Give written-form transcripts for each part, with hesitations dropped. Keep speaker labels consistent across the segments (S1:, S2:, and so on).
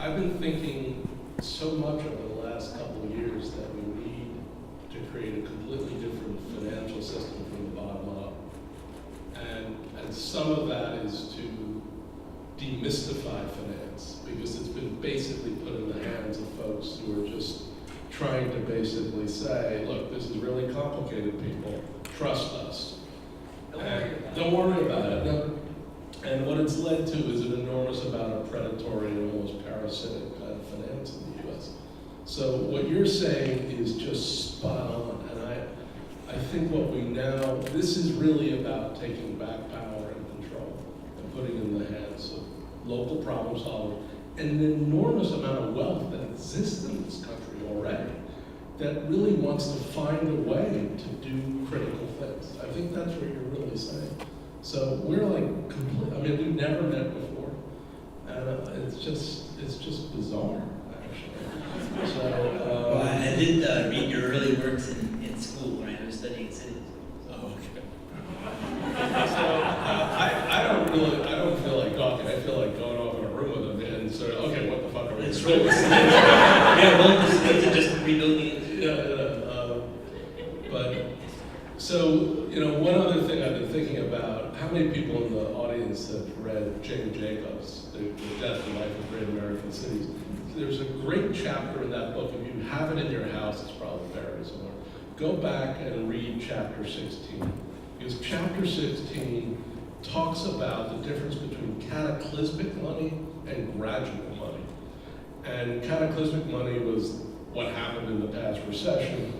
S1: I've been thinking so much over the last couple of years that we need to create a completely different financial system from the bottom up. And some of that is to demystify finance, because it's been basically put in the hands of folks who are just trying to basically say, look, this is really complicated, people, trust us. Don't worry about it. No. And what it's led to is an enormous amount of predatory and almost parasitic kind of finance in the US. So what you're saying is just spot on. And I think what we now, this is really about taking back power and control and putting it in the hands of local problem solvers and an enormous amount of wealth that exists in this country already that really wants to find a way to do critical things. I think that's what you're really saying. So we're like complete, I mean, we've never met before. And it's just bizarre, actually. So,
S2: well, I did read your early works in school when I was studying cities.
S1: Oh, okay. So I don't feel like talking. I feel like going off in a room with them and sort of, okay, what the fuck are we
S2: It's
S1: doing?
S2: yeah, well, this is just rebuilding it.
S1: But, so, one other thing I've been thinking about, how many people in the audience have read Jane Jacobs, The Death and Life of Great American Cities? There's a great chapter in that book. If you have it in your house, it's probably buried somewhere. Go back and read chapter 16. Because chapter 16 talks about the difference between cataclysmic money and gradual money. And cataclysmic money was what happened in the past recession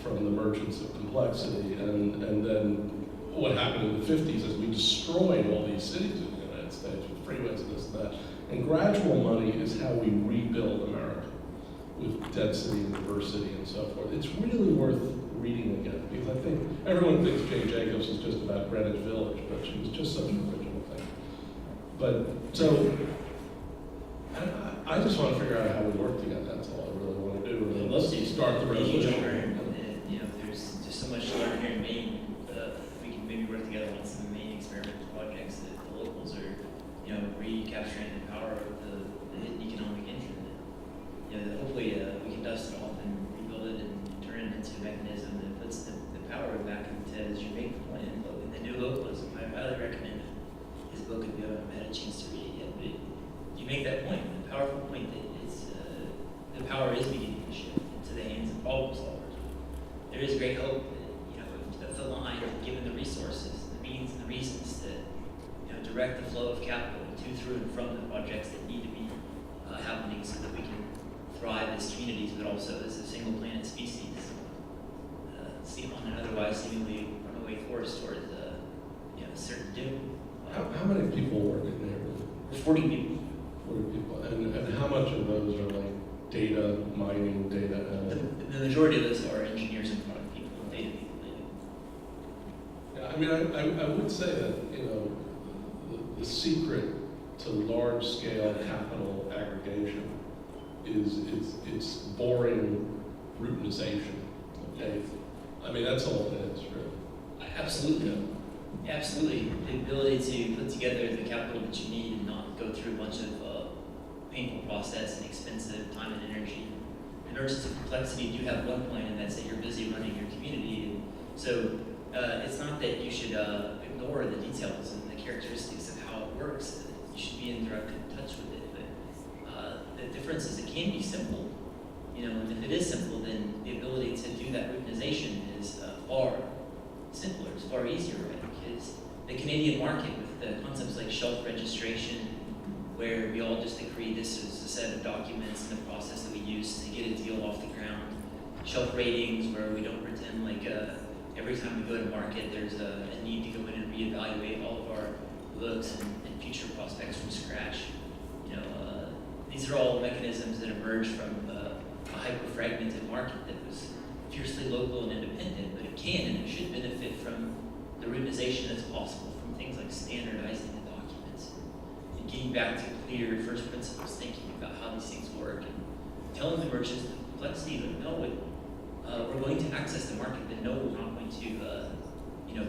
S1: from the merchants of complexity, and then what happened in the 50s is we destroyed all these cities in the United States with freeways and this and that. And gradual money is how we rebuild America with density and diversity and so forth. It's really worth reading again, because I think everyone thinks Jane Jacobs is just about Greenwich Village, but she was just such an original thing. But so, I just want to figure out how we work together. That's all I really want to do. And let's start the resolution.
S2: There's so much to learn here in Maine. We can maybe work together on some Maine experimental projects that the locals are, recapturing the power of the hidden economic engine. Hopefully we can dust it off and rebuild it and turn it into a mechanism that puts the power back into, as you make the point, in the new localism. I highly recommend his book if you haven't had a chance to read it yet. But you make that point, the powerful point that it's, the power is beginning to shift into the hands of problem solvers. There is great hope that, the line, given the resources, the means, and the reasons to, direct the flow of capital to, through, and from the projects that need to be happening so that we can thrive as communities, but also as a single planet species, on an otherwise seemingly runaway course towards a certain doom.
S1: How many people work in there?
S2: There's 40 people.
S1: 40 people. And how much of those are like data mining, data analytics?
S2: The majority of those are engineers and product people, data people.
S1: Yeah, I mean, I would say that, the secret to large-scale capital aggregation is it's boring routinization. Okay, I mean that's all it is, really.
S2: Absolutely, absolutely. The ability to put together the capital that you need and not go through a bunch of painful process and expensive time and energy. Emergence of complexity, you have one point, and that's that you're busy running your community, and so it's not that you should ignore the details and the characteristics of how it works. You should be in direct touch with it, but the difference is it can be simple, and if it is simple, then the ability to do that routinization is far simpler, it's far easier, right? Because the Canadian market with the concepts like shelf registration, where we all just agree this is a set of documents and the process that we use to get a deal off the ground. Shelf ratings, where we don't pretend like every time we go to market there's a need to go in and reevaluate all of our looks and future prospects from scratch. These are all mechanisms that emerge from a hyper-fragmented market that was fiercely local and independent, but it can and it should benefit from the routinization that's possible from things like standardizing the documents and getting back to clear first principles thinking about how these things work and telling the merchants the complexity, but no, we're going to access the market, but no, we're not going to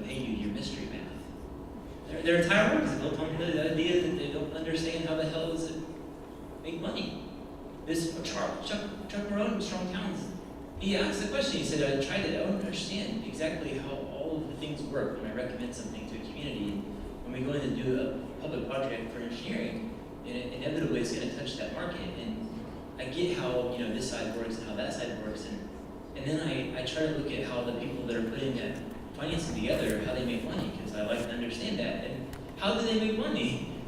S2: pay you your mystery math. Their entire work is built on the idea that they don't understand how the hell does it make money. This Chuck Marone, Strong Towns, he asked the question. He said, I tried it. I don't understand exactly how all of the things work when I recommend something to a community. And when we go in to do a public project for engineering, and inevitably it's going to touch that market. And I get how this side works and how that side works, and then I try to look at how the people that are putting that financing together, how they make money, because I like to understand that. And how do they make money?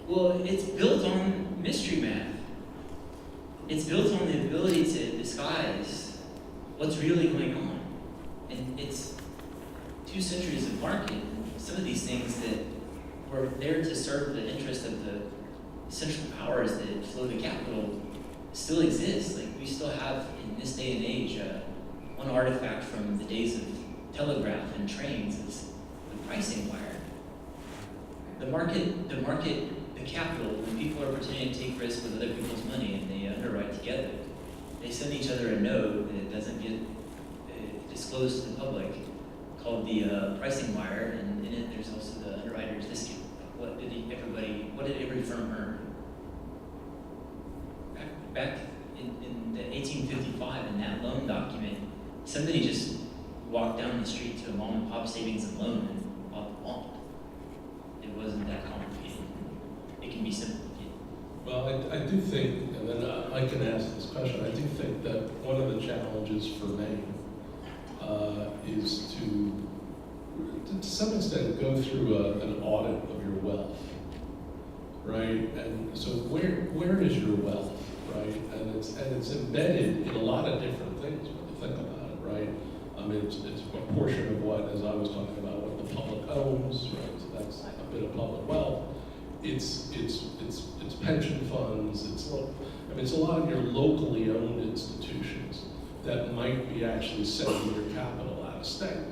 S2: Well, it's built on mystery math. It's built on the ability to disguise what's really going on. And it's 2 centuries of market. Some of these things that were there to serve the interest of the central powers that flow the capital still exist. Like, we still have, in this day and age, one artifact from the days of telegraph and trains is the pricing wire. The market, the capital, when people are pretending to take risks with other people's money and they underwrite together, they send each other a note that doesn't get disclosed to the public, called the pricing wire, and in it there's also the underwriter's discount. What did every firm earn? Back in the 1855, in that loan document, somebody just walked down the street to a mom and pop savings and loan and bought the bond. It wasn't that complicated. It can be simplified.
S1: Well, I do think, and then I can ask this question, I do think that one of the challenges for Maine is to some extent go through an audit of your wealth, right? And so where is your wealth, right? And it's embedded in a lot of different things when you think about it, right? I mean, it's a portion of what, as I was talking about, what the public owns, right? So that's a bit of public wealth. It's pension funds. It's a lot of your locally owned institutions that might be actually sending your capital out of state,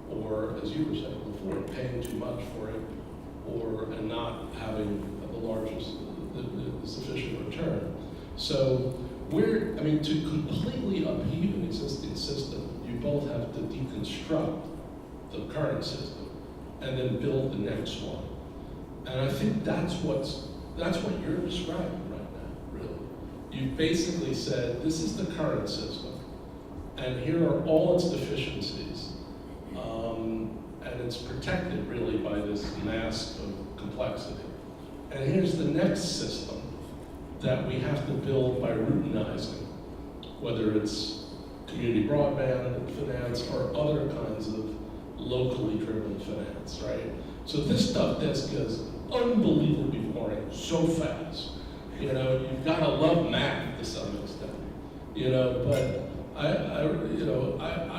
S1: or as you were saying before, paying too much for it, and not having the largest, the sufficient return. So to completely upheave an existing system, you both have to deconstruct the current system and then build the next one. And I think that's what you're describing right now, really. You've basically said, this is the current system, and here are all its deficiencies, and it's protected really by this mask of complexity. And here's the next system that we have to build by routinizing, whether it's community broadband finance or other kinds of locally driven finance, right? So this stuff just goes unbelievably boring so fast. You've got to love math to some extent, but I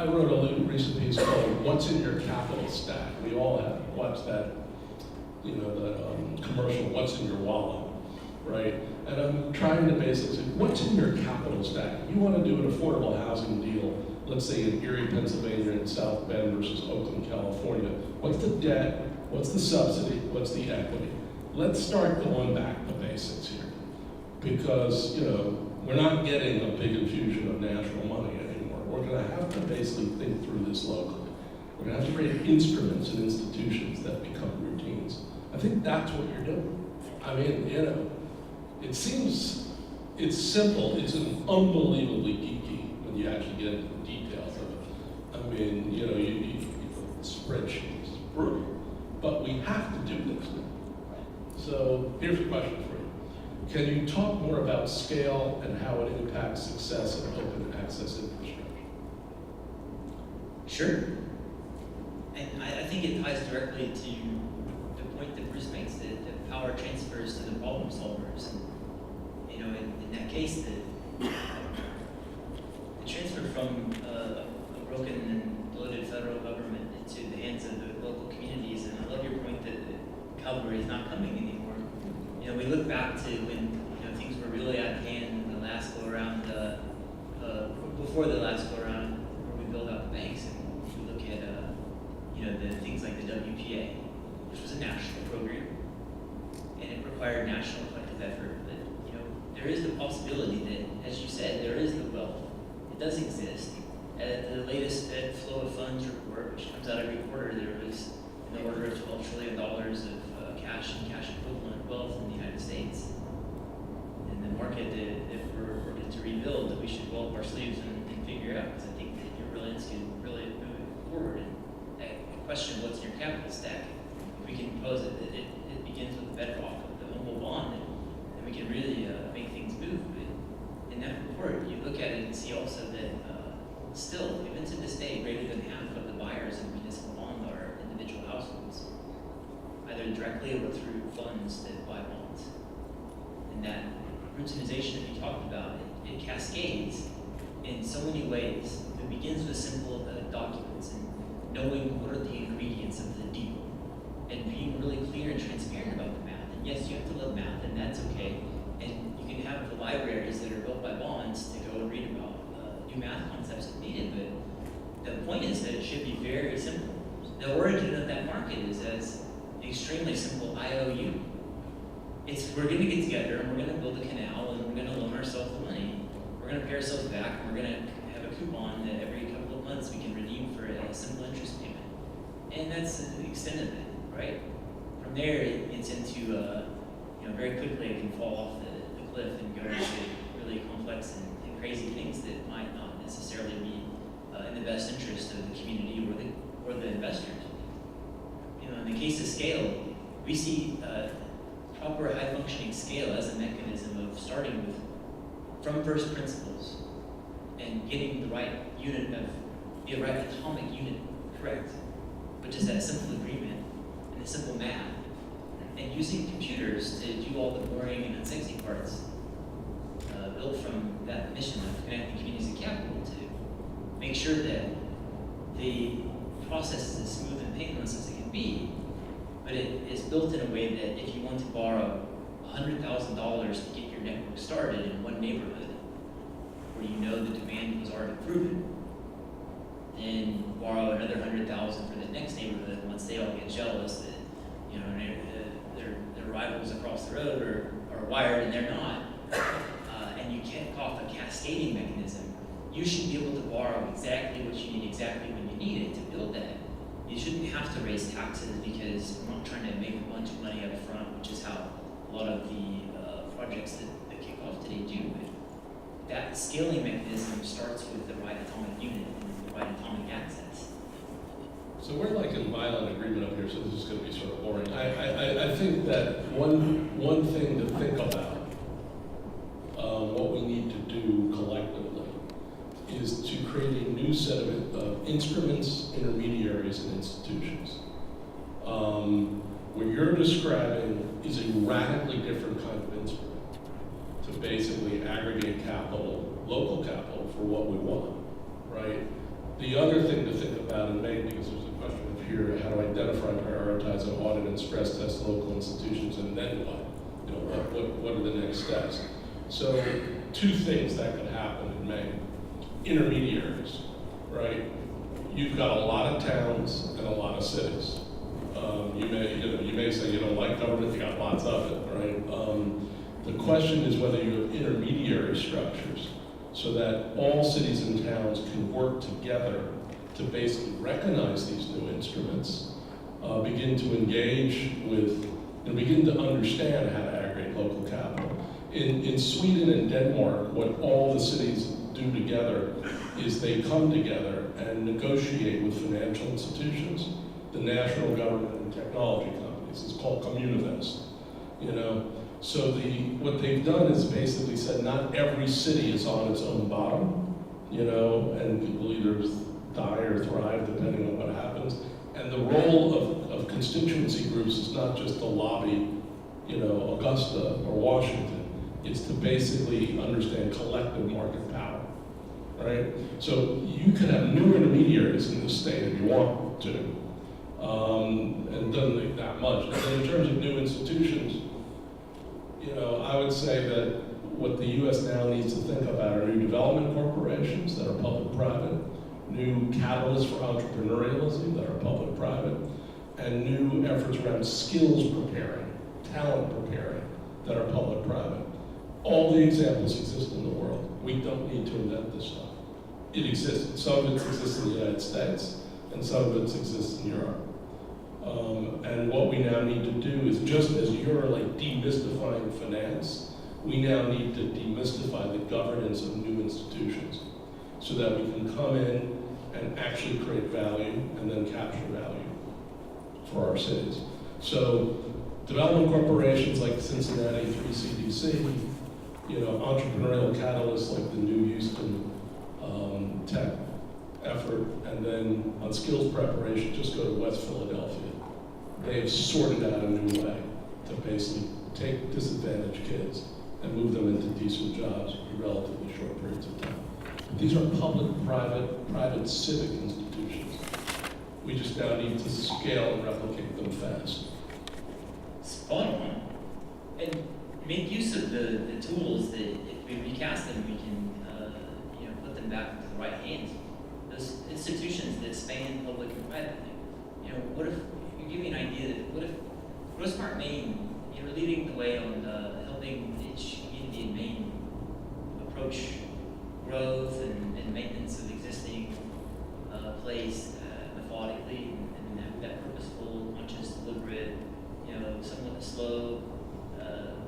S1: wrote a recent piece called "What's in Your Capital Stack." We all have watched that, commercial, "What's in Your Wallet," right? And I'm trying to basically say, what's in your capital stack? If you want to do an affordable housing deal, let's say in Erie, Pennsylvania, and South Bend versus Oakland, California, what's the debt? What's the subsidy? What's the equity? Let's start going back to basics here, because we're not getting a big infusion of natural money anymore. We're going to have to basically think through this locally. We're going to have to create instruments and institutions that become routines. I think that's what you're doing. I mean, it seems it's simple. It's unbelievably geeky when you actually get into the details of it. I mean, you put spreadsheets, it's brutal. But we have to do this now. So here's a question for you. Can you talk more about scale and how it impacts success of open access infrastructure?
S2: Sure. And I think it ties directly to the point that Bruce makes, that power transfers to the problem solvers. And, in that case, the transfer from a broken and bloated federal government into the hands of the local communities. And I love your point that the cavalry is not coming anymore. We look back to when things were really out of hand in the last go around, before the last go around, where we built out the banks, and if we look at the things like the WPA, which was a national program, and it required national collective effort. But there is the possibility that, as you said, there is the wealth. It does exist. At the latest Fed Flow of Funds report, which comes out every quarter, there was in the order of $12 trillion of cash and cash equivalent wealth in the United States. And the market question what's in your capital stack, if we can propose it, it begins with the bedrock of the humble bond, and we can really make things move. But in that report, you look at it and see also that still, even to this day, greater than half of the buyers of municipal bond are individual households, either directly or through funds that buy bonds. And that routinization that you talked about, it cascades in so many ways. It begins with simple documents and knowing what are the ingredients of the deal and being really clear and transparent about the math. And yes, you have to love math, and that's okay. And you can have the libraries that are built by bonds to go and read about new math concepts if needed, but the point is that it should be very simple. The origin of that market is as an extremely simple IOU. We're going to get together and we're going to build a canal and we're going to loan ourselves the money. We're going to pay ourselves back and we're going to have a coupon that every couple of months we can redeem for a simple interest payment. And that's the extent of it, right? From there, it's into, very quickly it can fall off the cliff and go into really complex and crazy things that might not necessarily be in the best interest of the community or the investors. In the case of scale, we see proper high-functioning scale as a mechanism of starting from first principles and getting the right atomic unit correct, which is that simple agreement and the simple math, and using computers to do all the boring and unsexy parts built from that mission of connecting communities and capital to make sure that the process is as smooth and painless as it can be, but it is built in a way that if you want to borrow $100,000 to get your network started in one neighborhood where you know the demand was already proven, then borrow another $100,000 for the next neighborhood once they all get jealous that their rivals across the road are wired and they're not. And you kick off a cascading mechanism. You should be able to borrow exactly what you need, exactly when you need it to build that. You shouldn't have to raise taxes because we're not trying to make a bunch of money up front, which is how a lot of the projects that kick off today do. But that scaling mechanism starts with the right atomic unit and the right atomic access.
S1: So we're like in violent agreement up here, so this is going to be sort of boring. I think that one thing to think about, what we need to do collectively, is to create a new set of instruments, intermediaries, and institutions. What you're describing is a radically different kind of instrument to basically aggregate capital, local capital, for what we want, right? The other thing to think about, and maybe because there's a question of here, how to identify, prioritize, and audit and stress test local institutions, and then what? What are the next steps? So, two things that could happen in Maine. Intermediaries, right? You've got a lot of towns and a lot of cities. You may say you don't like government, you got lots of it, right? The question is whether you have intermediary structures so that all cities and towns can work together to basically recognize these new instruments, begin to engage with, and begin to understand how to aggregate local capital. In Sweden and Denmark, what all the cities do together is they come together and negotiate with financial institutions, the national government, and technology companies. It's called Communivest. So what they've done is basically said not every city is on its own bottom, and people either die or thrive depending on what happens. And the role of constituency groups is not just to lobby, Augusta or Washington. It's to basically understand collective market power, right? So you can have new intermediaries in this state if you want to, and it doesn't take that much. And then in terms of new institutions, I would say that what the U.S. now needs to think about are new development corporations that are public-private, new catalysts for entrepreneurialism that are public-private, and new efforts around skills preparing, talent preparing that are public-private. All the examples exist in the world. We don't need to invent this stuff. It exists. Some of it exists in the United States, and some of it exists in Europe. And what we now need to do is, just as you're like demystifying finance, we now need to demystify the governance of new institutions so that we can come in and actually create value and then capture value for our cities. So development corporations like Cincinnati 3CDC, entrepreneurial catalysts like the New Houston tech effort, and then on skills preparation, just go to West Philadelphia. They have sorted out a new way to basically take disadvantaged kids and move them into decent jobs in relatively short periods of time. These are public, private civic institutions. We just now need to scale and replicate them fast.
S2: Spot on. And make use of the tools that if we recast them, we can put them back into the right hands. Those institutions that span public and private. What if you give me an idea that what if Grossmart, Maine, leading the way on helping each community in Maine approach growth and maintenance of existing place methodically and have that purposeful, not just deliberate, somewhat slow,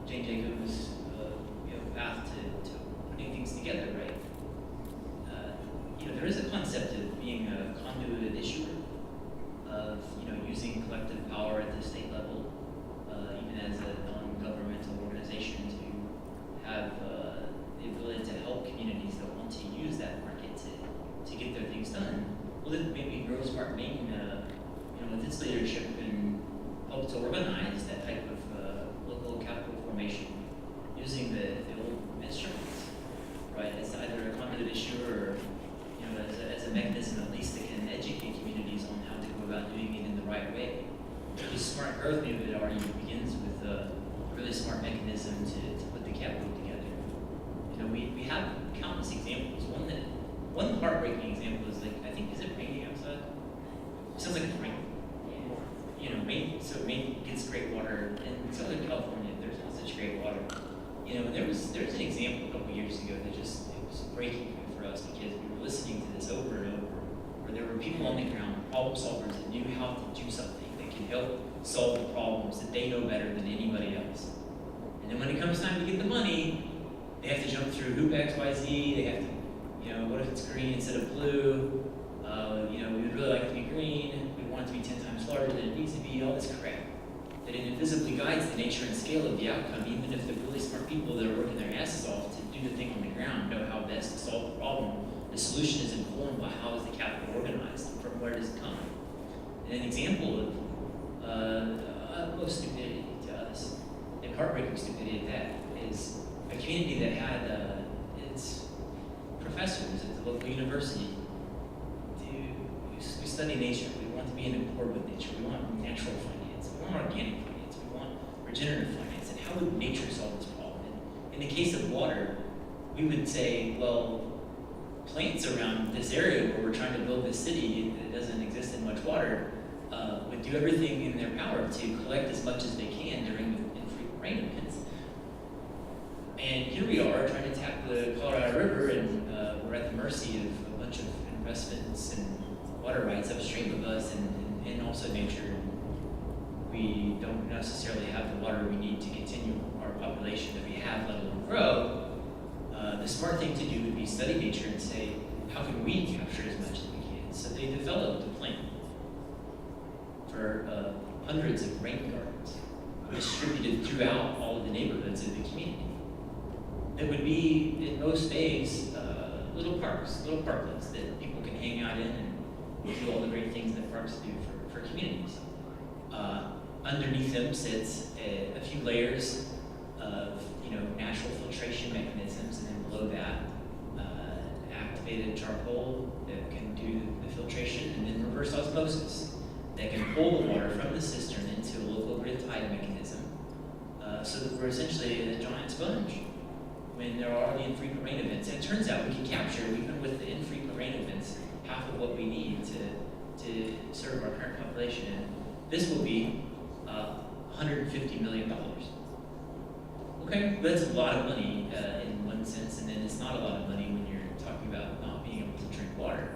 S2: Jane Jacobs, path to putting things together, right? There is a concept of being a conduit issuer, of using collective power at the state level, even as a non-governmental organization, to have the ability to help communities that want to use that market to get their things done. Well, then maybe Grossmart, Maine, with its leadership, can help to organize that type of local capital formation using the old instruments, right? As either a conduit issuer or as a mechanism at least that can educate communities on how to go about doing it in the right way. The smart growth movement already begins with a really smart mechanism to put the capital together. We have countless examples. One heartbreaking example is is it raining outside? It sounds like it's raining. Maine gets great water, and Southern California, there's not such great water. And there was an example a couple years ago that it was breaking for us because we were listening to this over and over, where there were people on the ground, problem solvers that knew how to do something that can help solve the problems that they know better than anybody else. And then when it comes time to get the money, they have to jump through hoop XYZ. They have to, what if it's green instead of blue? We would really like it to be green. We want it to be 10 times larger than it needs to be. All this crap that invisibly guides the nature and scale of the outcome, even if the really smart people that are working their asses off to do the thing on the ground know how best to solve the problem. The solution is informed by how is the capital organized and from where does it come. And an example of most stupidity to us, and heartbreaking stupidity at that, is a community that had its professors at the local university we study nature. We want to be in accord with nature. We want natural finance. We want organic finance. We want regenerative finance. And how would nature solve this problem? And in the case of water, we would say, well, plants around this area where we're trying to build this city that doesn't exist in much water would do everything in their power to collect as much as they can during the infrequent rain events. And here we are trying to tap the Colorado River, and we're at the mercy of a bunch of investments and water rights upstream of us and also nature. We don't necessarily have the water we need to continue our population that we have, let alone grow. The smart thing to do would be study nature and say, how can we capture as much as we can? So they developed a plan for hundreds of rain gardens distributed throughout all of the neighborhoods of the community. That would be, in most days, little parks, little parklets that people can hang out in and do all the great things that parks do for communities. Underneath them sits a few layers of natural filtration mechanisms, and then below that, activated charcoal that can do the filtration, and then reverse osmosis that can pull the water from the cistern into a local grid tide mechanism, so that we're essentially a giant sponge when there are the infrequent rain events. And it turns out we can capture, even with the infrequent rain events, half of what we need to serve our current population. And this will be $150 million. Okay, that's a lot of money in one sense, and then it's not a lot of money when you're talking about not being able to drink water.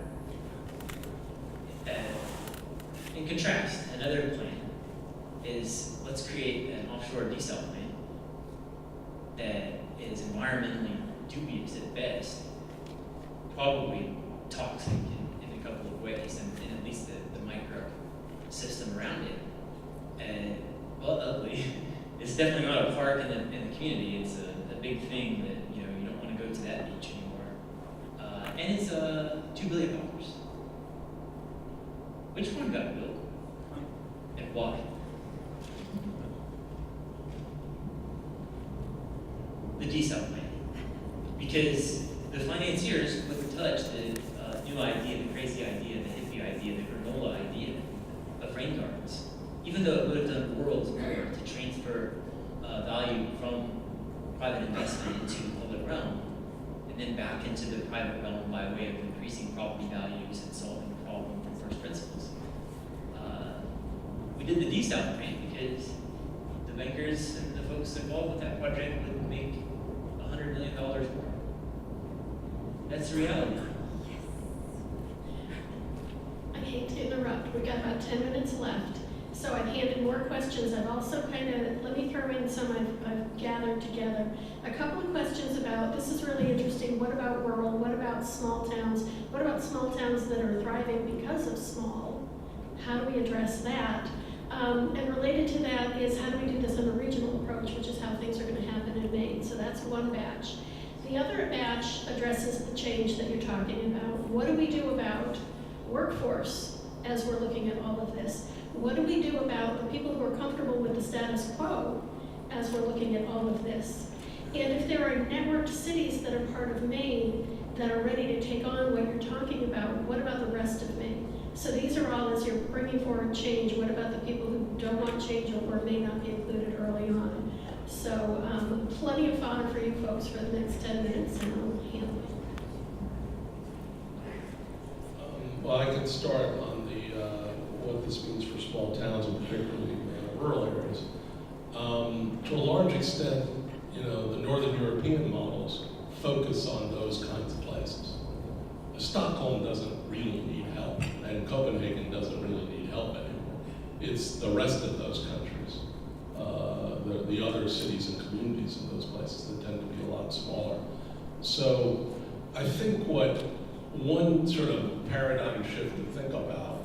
S2: In contrast, another plan is let's create an offshore desal plant that is environmentally dubious at best, probably toxic in a couple of ways, and at least the micro system around it. definitely not a park in the community. It's a big thing that, you don't want to go to that beach anymore. And it's $2 billion. Which one got built? And why? The desal plan. Because the financiers wouldn't touch the new idea, the crazy idea, the hippie idea, the granola idea of rain gardens. Even though it would have done worlds more to transfer value from private investment into the public realm, and then back into the private realm by way of increasing property values and solving the problem from first principles. We did the desal plan because the bankers and the folks involved with that project would make $100 million more. That's the reality.
S3: I hate to interrupt, we've got about 10 minutes left. So I've handed more questions. I've also let me throw in some I've gathered together. A couple of questions about, this is really interesting, what about rural? What about small towns? What about small towns that are thriving because of small? How do we address that? And related to that is, how do we do this in a regional approach, which is how things are going to happen in Maine. So that's one batch. The other batch addresses the change that you're talking about. What do we do about workforce as we're looking at all of this? What do we do about the people who are comfortable with the status quo as we're looking at all of this? And if there are networked cities that are part of Maine that are ready to take on what you're talking about, what about the rest of Maine? So these are all, as you're bringing forward change, what about the people who don't want change or may not be included early on? So plenty of fodder for you folks for the next 10 minutes, and I'll handle it.
S1: Well, I can start on what this means for small towns and particularly rural areas. To a large extent, the Northern European models focus on those kinds of places. Stockholm doesn't really need help, and Copenhagen doesn't really need help anymore. It's the rest of those countries, the other cities and communities in those places that tend to be a lot smaller. So I think one sort of paradigm shift to think about,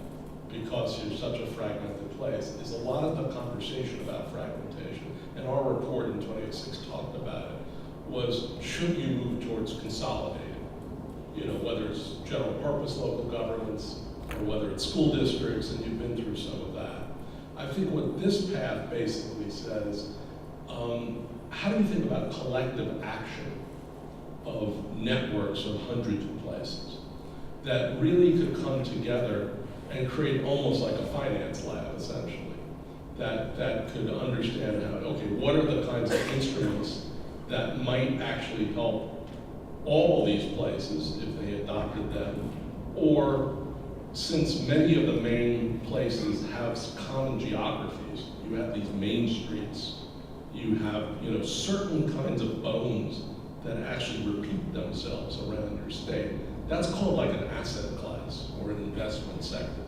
S1: because you're such a fragmented place, is a lot of the conversation about fragmentation, and our report in 2006 talked about it, was should you move towards consolidating? Whether it's general purpose local governments or whether it's school districts, and you've been through some of that. I think what this path basically says, how do you think about collective action of networks of hundreds of places that really could come together and create almost like a finance lab, essentially, that could understand how, okay, what are the kinds of instruments that might actually help all these places if they adopted them, or since many of the main places have common geographies, you have these main streets, you have certain kinds of bones that actually repeat themselves around your state. That's called like an asset class or an investment sector.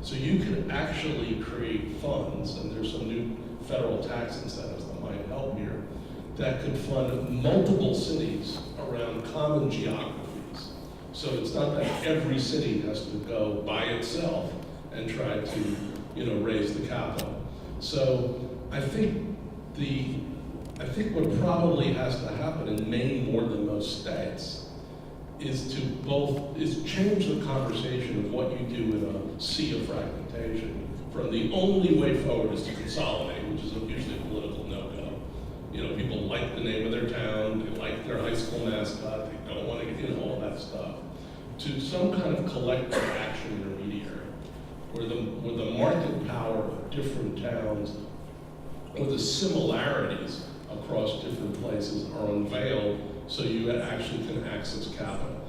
S1: So you can actually create funds, and there's some new federal tax incentives that might help here, that could fund multiple cities around common geographies. So it's not that every city has to go by itself and try to raise the capital. So I think what probably has to happen in Maine more than most states is change the conversation of what you do in a sea of fragmentation from the only way forward is to consolidate, which is usually a political no-go. People like the name of their town, they like their high school mascot, they don't want to get into all that stuff, to some kind of collective action intermediary, where the market power of different towns or the similarities across different places are unveiled so you actually can access capital.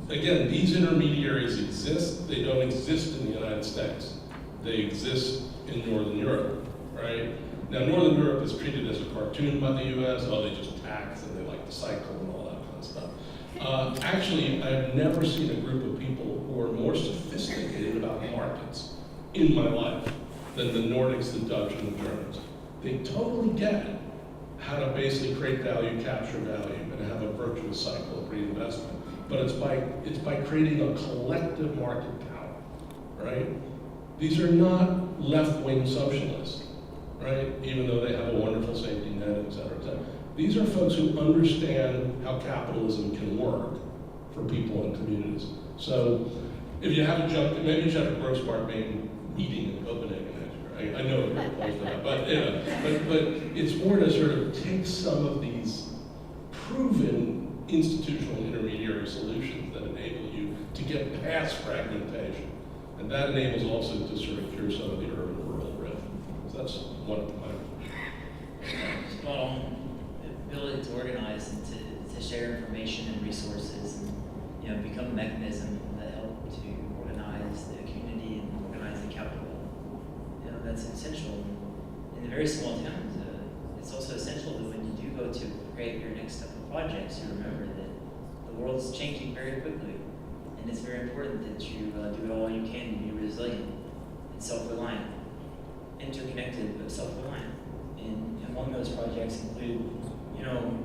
S1: Again, these intermediaries exist. They don't exist in the United States. They exist in Northern Europe, right? Now, Northern Europe is treated as a cartoon by the US. Oh, they just tax and they like to cycle and all that kind of stuff. Actually, I've never seen a group of people who are more sophisticated about markets in my life than the Nordics, the Dutch, and the Germans. They totally get how to basically create value, capture value, and have a virtuous cycle of reinvestment. But it's by creating a collective market power, right? These are not left-wing socialists, right? Even though they have a wonderful safety net, et cetera, et cetera. These are folks who understand how capitalism can work for people and communities. So if you haven't jumped, maybe you should have a Gross Smart Main meeting in Copenhagen next year. I know we're close to that, but, you know, but it's more to sort of take some of these proven institutional intermediary solutions that enable you to get past fragmentation. And that enables also to sort of cure some of the urban-rural rift. So that's one of my...
S2: Spot on. The ability to organize and to share information and resources and, you know, become a mechanism that help to organize the community and organize the capital. You know, that's essential. In the very small towns, it's also essential that when you do go to create your next step of projects, you remember that the world's changing very quickly. And it's very important that you do all you can to be resilient and self-reliant, interconnected but self-reliant. And among those projects include, you know,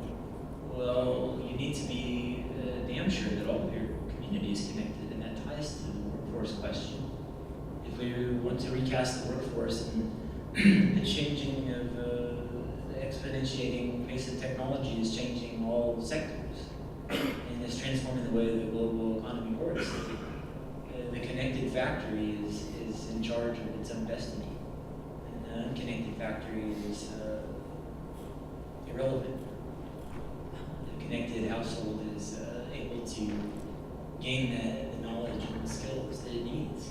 S2: well, you need to be damn sure that all of your community is connected, and that ties to the workforce question. If we want to recast the workforce and the changing of the exponentiating pace of technology is changing all sectors. And it's transforming the way the global economy works. The connected factory is in charge of its own destiny. And the unconnected factory is irrelevant. The connected household is able to gain the knowledge and skills that it needs.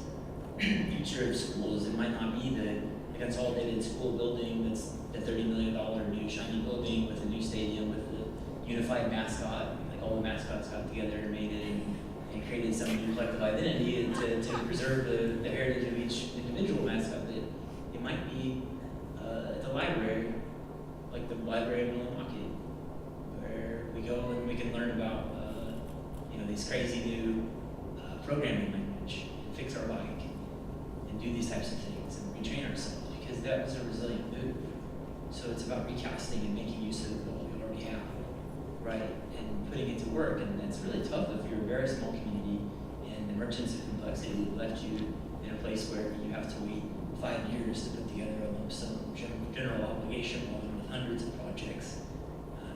S2: Future of schools, it might not be the consolidated school building that's the $30 million new shiny building with a new stadium with the unified mascot. All the mascots got together and made it and created some new collective identity to preserve the heritage of each individual mascot. It might be the library, like the library of Milwaukee, where we go and we can learn about you know, these crazy new programming language, and fix our bike, and do these types of things, and retrain ourselves, because that was a resilient move. So it's about recasting and making use of what we already have, right? And putting it to work, and it's really tough if you're a very small community and the merchants of complexity left you in a place where you have to wait 5 years to put together a lump sum general obligation loan with hundreds of projects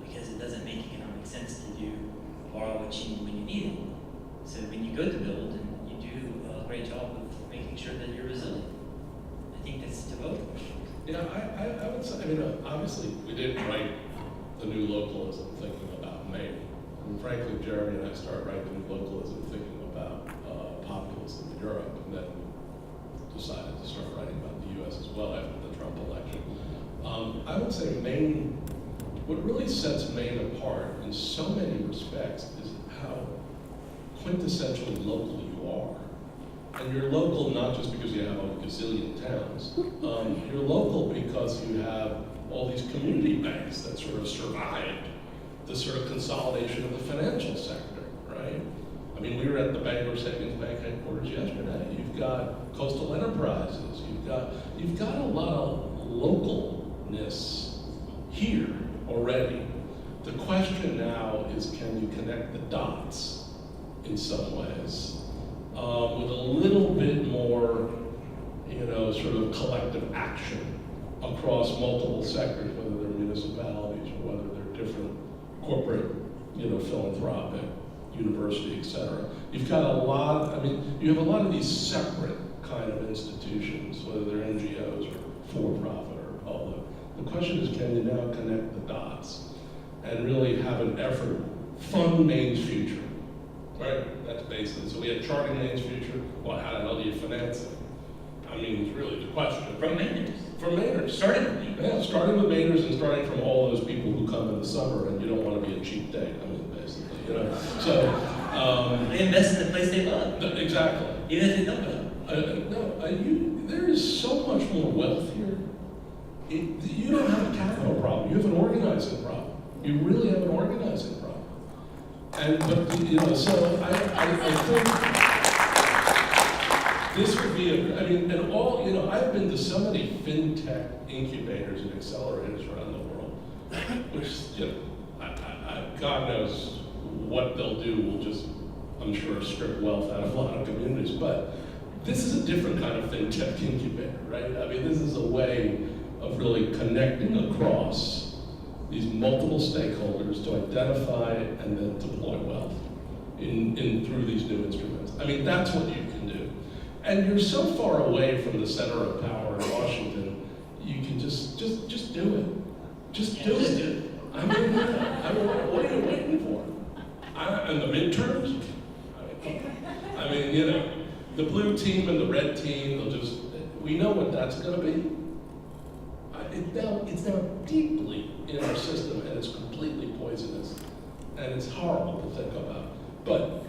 S2: because it doesn't make economic sense to borrow what you need when you need it. So when you go to build, and you do a great job of making sure that you're resilient. I think that's to both.
S1: You know, I would say, I mean, obviously we didn't write the new localism thinking about Maine. And frankly, Jeremy and I started writing the new localism thinking about populism in Europe, and then decided to start writing about the US as well after the Trump election. I would say Maine, what really sets Maine apart in so many respects is how quintessentially local you are. And you're local not just because you have a gazillion towns. You're local because you have all these community banks that sort of survived the sort of consolidation of the financial sector, right? I mean, we were at the Bangor Savings Bank headquarters yesterday. You've got coastal enterprises. You've got a lot of localness here already. The question now is, can you connect the dots in some ways with a little bit more, you know, sort of collective action across multiple sectors, whether they're municipalities or whether they're different corporate, you know, philanthropic, university, et cetera. You've got a lot, I mean, you have a lot of these separate kind of institutions, whether they're NGOs or for-profit or public. The question is, can you now connect the dots and really have an effort, fund Maine's future, right? That's basically, so we had charting Maine's future. Well, how the hell do you finance it? I mean, it's really the question.
S2: From Mainers.
S1: From Mainers.
S2: Starting with Mainers.
S1: Yeah, starting with Mainers and starting from all those people who come in the summer and you don't want to be a cheap date, I mean, basically, you know. So,
S2: they invest in the place they love.
S1: Exactly.
S2: Even if they don't love.
S1: There is so much more wealth here. You don't have a capital problem. You have an organizing problem. You really have an organizing problem. But you know, so I think this would be I mean, and all, you know, I've been to so many fintech incubators and accelerators around the world, which, you know, God knows what they'll do will just, I'm sure, strip wealth out of a lot of communities. But this is a different kind of fintech incubator, right? I mean, this is a way of really connecting across these multiple stakeholders to identify and then deploy wealth through these new instruments. I mean, that's what you can do. And you're so far away from the center of power in Washington, you can just do it. Just do it. I mean, what are you waiting for? And the midterms? I mean, you know, the blue team and the red team, we know what that's going to be. It's now deeply in our system, and it's completely poisonous, and it's horrible to think about. But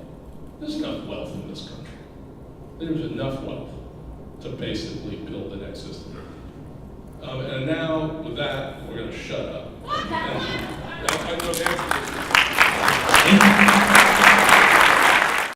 S1: there's enough wealth in this country. There's enough wealth to basically build the next system. And now, with that, we're going to shut up. And I know Nancy.